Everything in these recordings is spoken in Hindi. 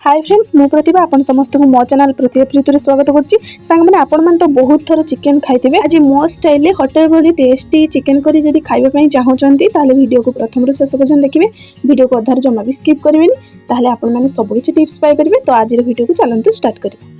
हाय फ्रेंड्स मु प्रतिभा आपण समस्त को मो चैनल प्रतिभा प्रीतु रे स्वागत करछि। सांग माने आपण मन तो बहुत थोर चिकन खाइथिबे। आज मो स्टाइल रे होटल भली टेस्टी चिकन करी जदी खाइबा पई चाहउचंती ताले वीडियो को प्रथम रु शेष पर्यंत देखिबे। वीडियो को अधार जमा भी स्किप करिवेनी ताले आपण माने सब किछि टिप्स पाइ परिबे। तो आज रे वीडियो को चलंतु स्टार्ट करिबे।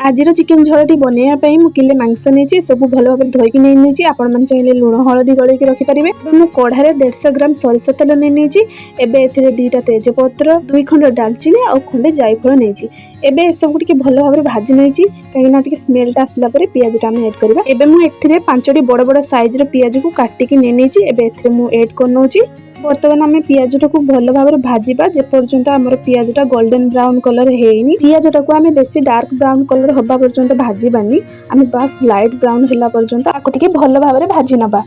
आज चिकेन झोलाटी बनैया मु किले मांस नहीं सब भल भाव धोईकी नहीं आपण मैंने चाहिए लुण हलदी गलैक रखिपारे। मु कढ़ारे 150 ग्राम सरिष तेल नहीं एबे 2टा तेजपत्र 2 खंड डालचीनी और खंडे जायफल नहीं एबे सब भल भाव भाजी नहीं कहीं स्मेलटा आसला पियाज आम एड करवा। एबे मु एथिरे 5टी बड़ बड़ साइज रो पियाज को काटिकी नहीं एबे एथिरे मु एड करनोची। बर्तमान आम पियाजटा को भल भाव भाजवा जे पर्यंत आमर पियाजटा गोल्डन ब्राउन कलर हेनी। पियाजटा को आम बेसी डार्क ब्राउन कलर हवा पर्यंत भाजबानी आम बस लाइट ब्राउन होला पर्यंत आपको टिके भल भाव भाजी नबा।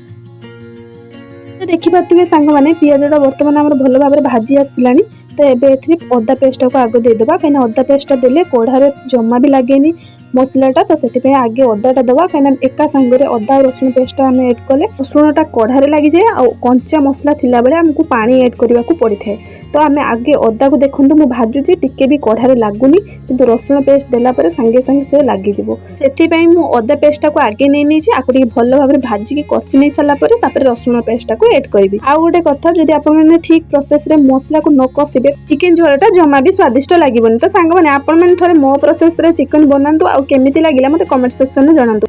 तो देखिपे सांग मैंने पियाजटा बर्तमान आम भल भाव भाजी आसलानी। तो एबे एथिरे अदा पेस्टा को आगे देदेबा कहीं अदा पेस्टा देले कढ़ारे जमा भी लगेनी मसलाटा। तो से आगे अदाटा दबा कहीं एका सांगे अदा रसुण पेस्ट आम एड कले रसुणटा कढ़ारे लगी जाए आ कंचा मसला थिला बेले हमको पानी एड करने को पड़ी थाए। तो आम आगे अदा को देखो मु भाजुची टिके भी कढ़ारे लगुनी किंतु रसुण पेस्ट देला परे संगे संगे से लगी जिवो। सेति मु अदा पेस्टा को आगे नहीं आपको टिके भल भाव भाजिकी कषि नहीं सारा पर रसुण पेस्टा को एड करी। आउ गोटे कथा जदि आपने ठीक प्रोसेस रे मसला को न कषिबे चिकेन झोलाटा जमा भी स्वादिष्ट लगिबनी। तो सांग माने आपण माने थोड़े मो प्रोसेस रे चिकन बनातु आ केमिति लागिला मते कमेंट सेक्शन में जणातु।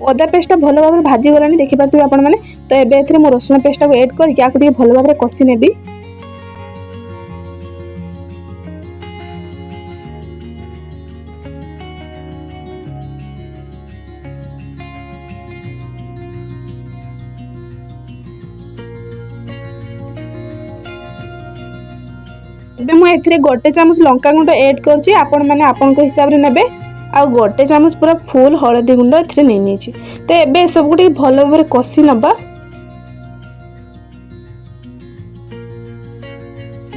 अदा पेस्टा भल भाव भाजी गलानी देखिपारथि आपण माने। तो एबे एथिरे मो रसुण पेस्टा को ऐड करके आको टिके भल भाव कषि नेबी। एबे मु एथिरे गोटे चामच लंका गुंड ऐड करछि आपण माने आपण को हिसाब रे नेबे आ गोटे चामच पूरा फुल हळदी गुंड एथिरे नै नेछि। तो एबे सब गुटी भल भाव कषि नबा।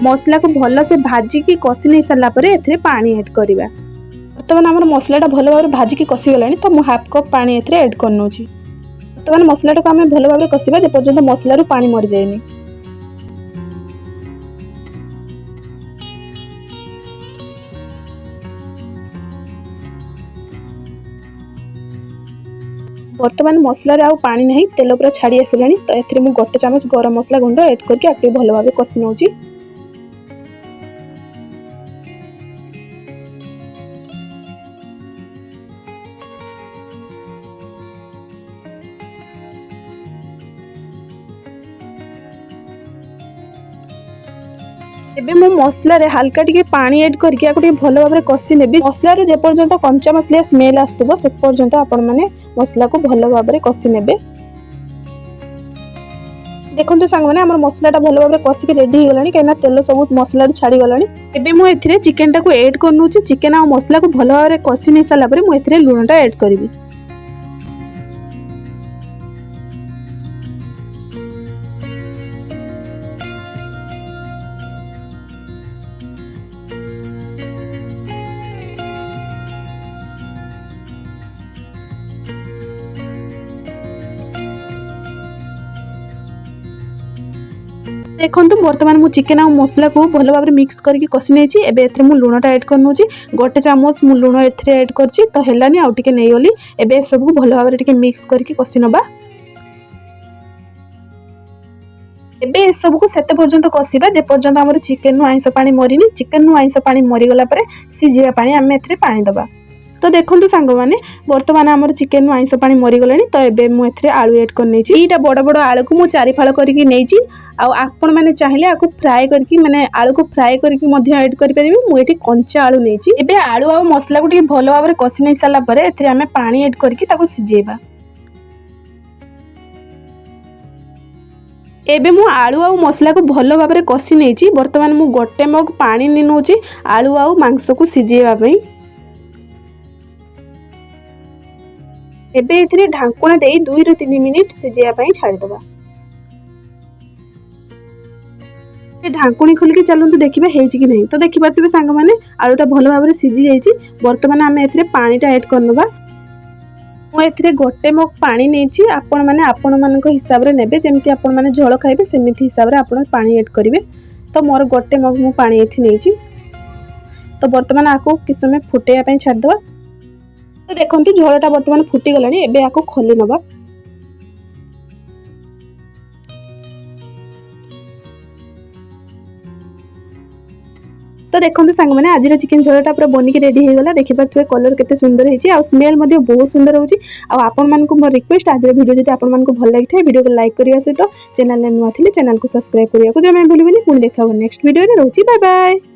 मसला को भल से भाजी की कषि नहीं सारा पर एथिरे पानी ऐड करिबा। बर्तमान हमर मसलाटा भल भाव भाजी की कषि गलानी। तो मु हाफ कप पानी एथिरे ऐड करनोछि। बर्तमान मसलाटा को हमें भल भाव कषिबा जे पर्यंत मसला रु पानी मरि जायनी। बर्तमान मसला आउ पानी नहीं तेल पूरा छाड़ी आसलानी। तो एथिरे मु गोटे चामच गरम मसला गुंड ऐड करके आके भल भाव कषि नउची। एबे मु मसला रे हल्का टिके पानी ऐड करके आको टिके भल भाव कषि नेबी। मसला रो जे पर्यंत कंचा मसला स्मेल आस्तबो से पर्यंत आपण माने मसला को भल भाव कषि नेबे। देखंतु सांग माने हमर मसलाटा भल भाव कषि के रेडी हो गलानी कहिना तेल सब मसला छाड़ी गलानी। एबे मु एथिरे चिकनटा को ऐड करनुची। चिकन आ मसला को भल भाव कषि नै साला परे मु एथिरे लूणटा ऐड करबी। देखंतु बर्तमान मु चिकन आ मसला को भल भाव मिक्स करके कषि नहीं एबे एथिरे मु लूणटा ऐड करनोची। गोटे चामच मु लूण एथिरे ऐड करछि तो हेलानी आउ टिके नै ओली। एबे सब को भल भाव टिके मिक्स करके कषि नबा। एबे सब को सेते पर्यंत कषिबा जे पर्यंत हमर चिकन नु आइंस पानी मरिनी। चिकन नु आइंस पानी मरि गला परे सिजिया पानी हम एथिरे पानी दबा। तो देखंतु सांग माने बर्तमान हमर चिकन नु आइंस पानी मरि गलानी। तो एबे मु एथिरे आलू ऐड कर नेछि। एटा बड़ बड़ आलू को मु चारि फाळ करके नेछि। आ आपण माने चाहिले आको फ्राई करके माने आलू को फ्राई करके मध्य ऐड करि परिबे। मु एठी कंचा आलू नेछि। एबे आलू आ मसला को टिके भलो भाबरे कषि नै साला परे एथिरे हमें पानी ऐड करके ताको सिजेबा। एबे मु आलू आ मसला को भलो भाबरे कषि नेछि। बर्तमान मु गोटे मग पानी नि नउछि आलू आ मांस को सिजेबा पई। एबे एथिरे ढांकुणा देई 2 ରୁ 3 मिनिट सिजेया पई छाडी दबा। ढांकुणी खोलिकी चलतु देखिए हेची कि नहीं। तो देखिपे सांग मैंने आलूटा भल भाव सीझी जाइए। बर्तमान आम ए पानीटा ऐड करनवा। मुझे गोटे मग पानी नहीं आपण मैंने आपण मान हिसाब से ने जमी आपण मैंने झोल खाइबे सेमती हिसाब से आप पानी ऐड करेंगे। तो मोर गोटे मग मु पानी ये नहीं। तो बर्तमान आपको किस समय फुटेया छाड़देवा। तो देखो झोलटा बर्तमान फुटीगला एबे आपको खोली नवा। तो देखो सांग मैंने आज चिकेन झोलटा पूरा बनिक रेडी होगा। देखिए कलर केते सुंदर है आ स्मेल बहुत सुंदर होची। आपण मानकु मोर रिक्वेस्ट आज वीडियो जदि आपण मानकु भल लगी वीडियो को लाइक करने सहित चैनल नुआ थे चैनल को सब्सक्राइब करने को जमा भूलिबेनी। पुणी देखा नेक्स्ट वीडियो रे। रोची बाय बाय।